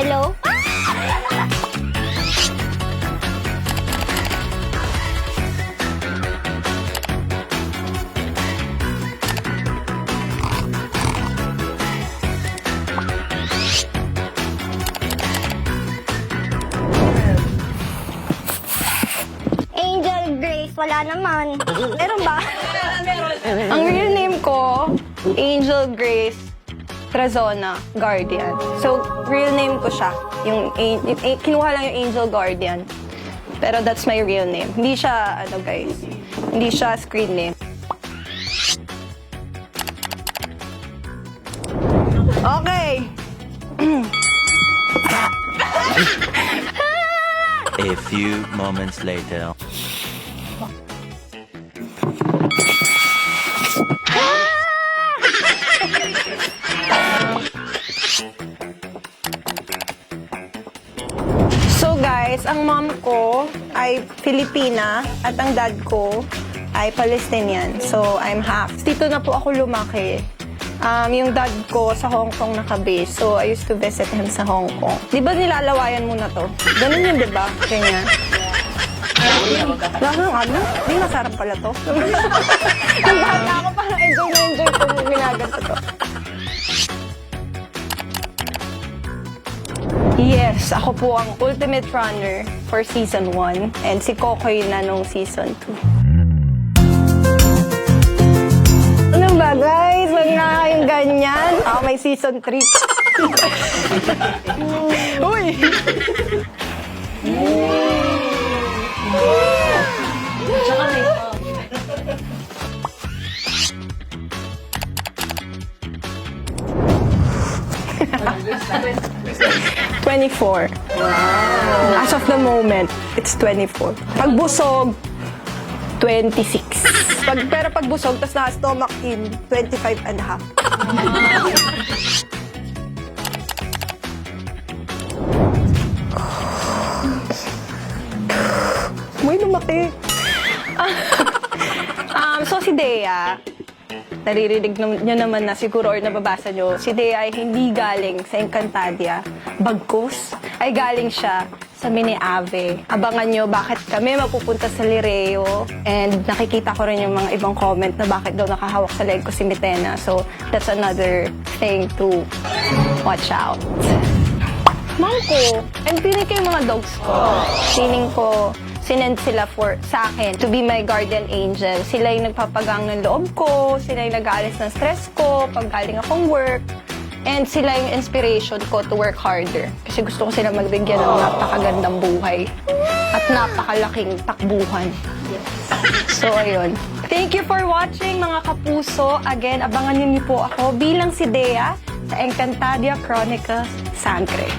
Hello? Angel Grace, wala naman. Meron ba? Ang real name ko, Angel Grace Trazona Guardian. So, real name ko siya. Kinuha lang yung Angel Guardian. Pero that's my real name. Hindi siya, guys, hindi siya screen name. Okay. A few moments later. So guys, ang mom ko ay Filipina at ang dad ko ay Palestinian. So I'm half. Dito na po ako lumaki. Yung dad ko sa Hong Kong nakabase. So I used to visit him sa Hong Kong. Di ba nilalawayan muna to? Ganun yun, di ba? Kanya. Di masarap pala to. Nung bata ako, parang enjoy na enjoy ko nung ginagato to. Yes, ako po ang ultimate runner for season 1 and si Kokoy na nung season 2. Ano ba guys? Wag na kayong ganyan. Ako may season 3. Uy! Tsaka may 24. Wow. As of the moment, it's 24. Pag busog, 26. Pero pag busog, tas naka-stomach in, 25 and a half. May lumaki. So si Dea, naririnig nyo naman na siguro or nababasa nyo, si Dea ay hindi galing sa Encantadia. Bagkus ay galing siya sa Mini Ave. Abangan nyo bakit kami mapupunta sa Lireo. And nakikita ko rin yung mga ibang comment na bakit daw nakahawak sa leg ko si Mitena. So that's another thing to watch out. Mom ko, and piling ko yung mga dogs ko. Piling ko, sinend sila sa akin to be my guardian angel. Sila yung nagpapagang ng loob ko, sila yung nag-aalis ng stress ko pag galing akong work, and sila yung inspiration ko to work harder. Kasi gusto ko sila magbigyan ng napakagandang buhay at napakalaking takbuhan. So, ayun. Thank you for watching, mga kapuso. Again, abangan niyo po ako bilang si Dea sa Encantadia Chronicles Sangre.